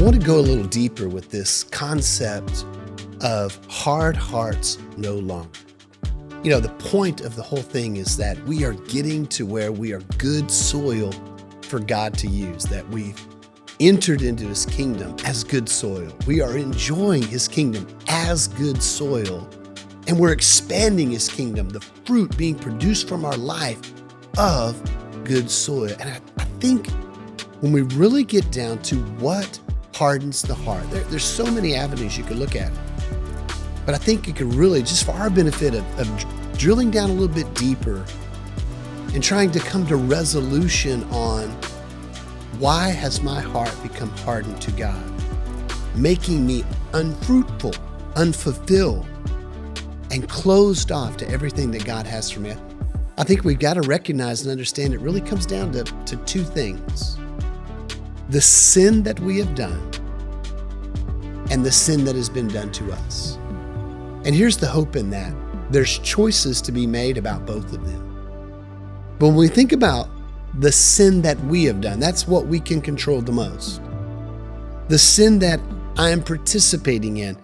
want to go a little deeper with this concept of hard hearts no longer. You know, the point of the whole thing is that we are getting to where we are good soil for God to use, that we've entered into his kingdom as good soil. We are enjoying his kingdom as good soil, and we're expanding his kingdom, the fruit being produced from our life of good soil. And I think when we really get down to what hardens the heart, there's so many avenues you could look at. But I think you could really, just for our benefit of drilling down a little bit deeper and trying to come to resolution on why has my heart become hardened to God, making me unfruitful, unfulfilled, and closed off to everything that God has for me. I think we've got to recognize and understand it really comes down to two things: the sin that we have done and the sin that has been done to us. And here's the hope in that. There's choices to be made about both of them. But when we think about the sin that we have done, that's what we can control the most. The sin that I am participating in,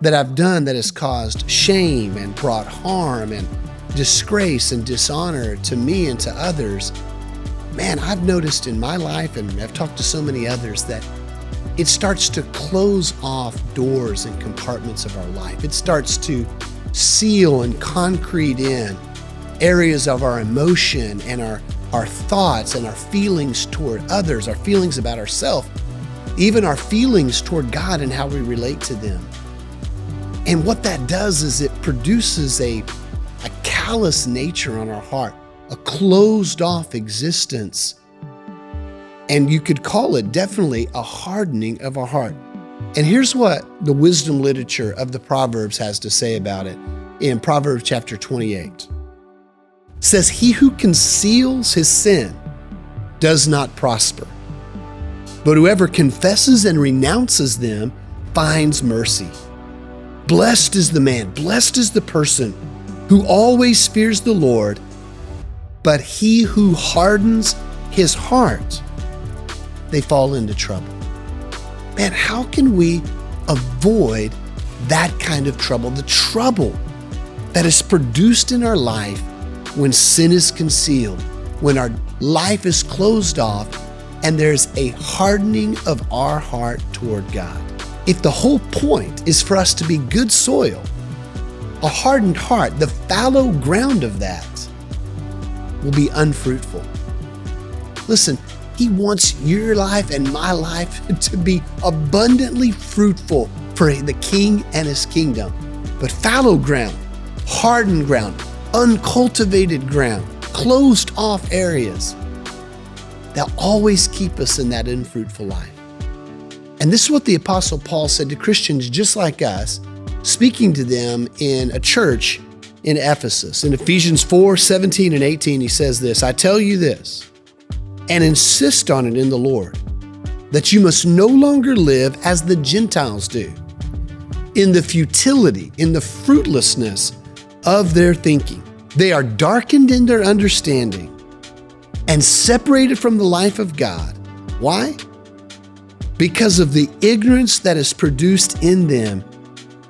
that I've done that has caused shame and brought harm and disgrace and dishonor to me and to others. Man, I've noticed in my life, and I've talked to so many others, that it starts to close off doors and compartments of our life. It starts to seal and concrete in areas of our emotion and our thoughts and our feelings toward others, our feelings about ourselves, even our feelings toward God and how we relate to them. And what that does is it produces a callous nature on our heart, a closed off existence. And you could call it definitely a hardening of our heart. And here's what the wisdom literature of the Proverbs has to say about it in Proverbs chapter 28. It says, "He who conceals his sin does not prosper, but whoever confesses and renounces them finds mercy. Blessed is the man, blessed is the person who always fears the Lord, but he who hardens his heart, they fall into trouble." Man, how can we avoid that kind of trouble? The trouble that is produced in our life when sin is concealed, when our life is closed off, and there's a hardening of our heart toward God. If the whole point is for us to be good soil, a hardened heart, the fallow ground of that will be unfruitful. Listen, he wants your life and my life to be abundantly fruitful for the King and his kingdom. But fallow ground, hardened ground, uncultivated ground, closed off areas, they'll always keep us in that unfruitful life. And this is what the Apostle Paul said to Christians just like us, speaking to them in a church in Ephesus. In Ephesians 4:17 and 18, he says this, "I tell you this, and insist on it in the Lord, that you must no longer live as the Gentiles do, in the futility, in the fruitlessness of their thinking. They are darkened in their understanding and separated from the life of God." Why? Because of the ignorance that is produced in them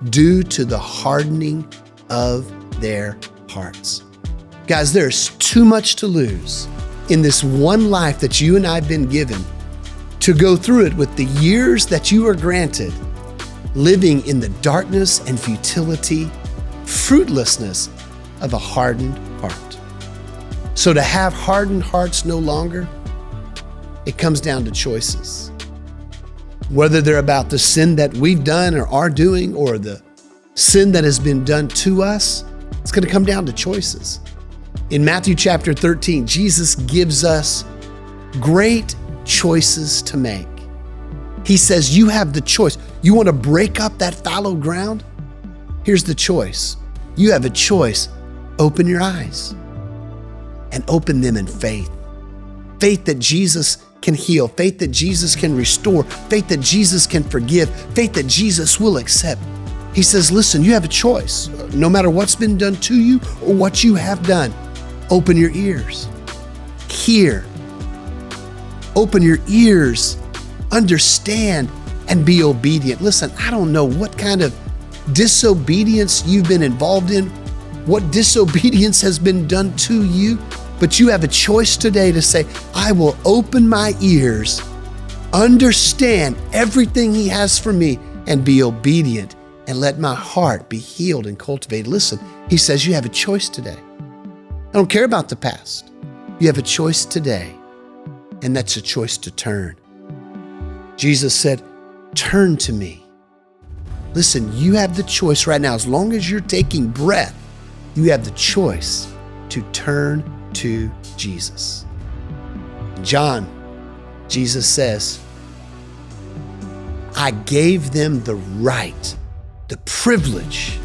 due to the hardening of their hearts. Guys, there's too much to lose in this one life that you and I have been given to go through it with the years that you are granted, living in the darkness and futility, fruitlessness of a hardened heart. So to have hardened hearts no longer, it comes down to choices. Whether they're about the sin that we've done or are doing, or the sin that has been done to us, it's going to come down to choices. In Matthew chapter 13, Jesus gives us great choices to make. He says, you have the choice. You want to break up that fallow ground? Here's the choice. You have a choice. Open your eyes and open them in faith. Faith that Jesus can heal, faith that Jesus can restore, faith that Jesus can forgive, faith that Jesus will accept. He says, listen, you have a choice. No matter what's been done to you or what you have done, open your ears. Hear. Open your ears. Understand and be obedient. Listen, I don't know what kind of disobedience you've been involved in, what disobedience has been done to you, but you have a choice today to say, I will open my ears, understand everything He has for me, and be obedient, and let my heart be healed and cultivated. Listen, He says you have a choice today. I don't care about the past. You have a choice today, and that's a choice to turn. Jesus said, turn to me. Listen, you have the choice right now. As long as you're taking breath, you have the choice to turn to Jesus. John, Jesus says, I gave them the right, the privilege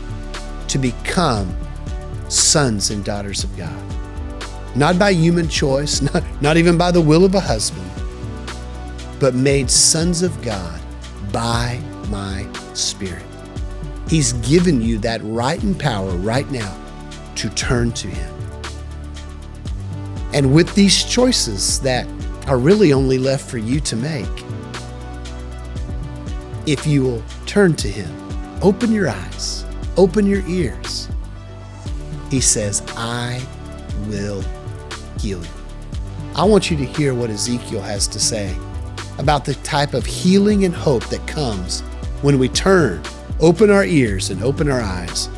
to become sons and daughters of God. Not by human choice, not even by the will of a husband, but made sons of God by my Spirit. He's given you that right and power right now to turn to Him. And with these choices that are really only left for you to make, if you will turn to Him, open your eyes, open your ears, He says, I will heal you. I want you to hear what Ezekiel has to say about the type of healing and hope that comes when we turn, open our ears and open our eyes,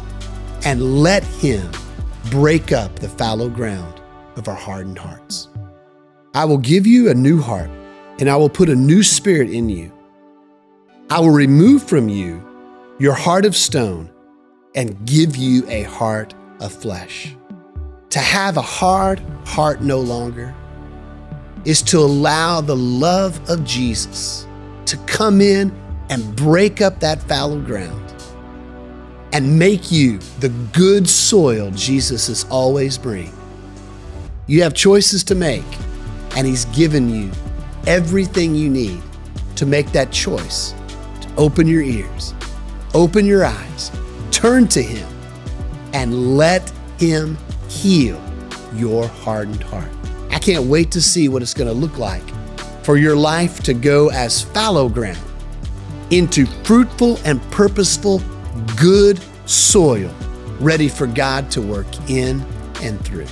and let Him break up the fallow ground of our hardened hearts. I will give you a new heart, and I will put a new spirit in you. I will remove from you your heart of stone and give you a heart of flesh. To have a hard heart no longer is to allow the love of Jesus to come in and break up that fallow ground and make you the good soil Jesus is always bringing. You have choices to make, and He's given you everything you need to make that choice, to open your ears, open your eyes, turn to Him, and let Him heal your hardened heart. I can't wait to see what it's going to look like for your life to go as fallow ground into fruitful and purposeful, good soil, ready for God to work in and through.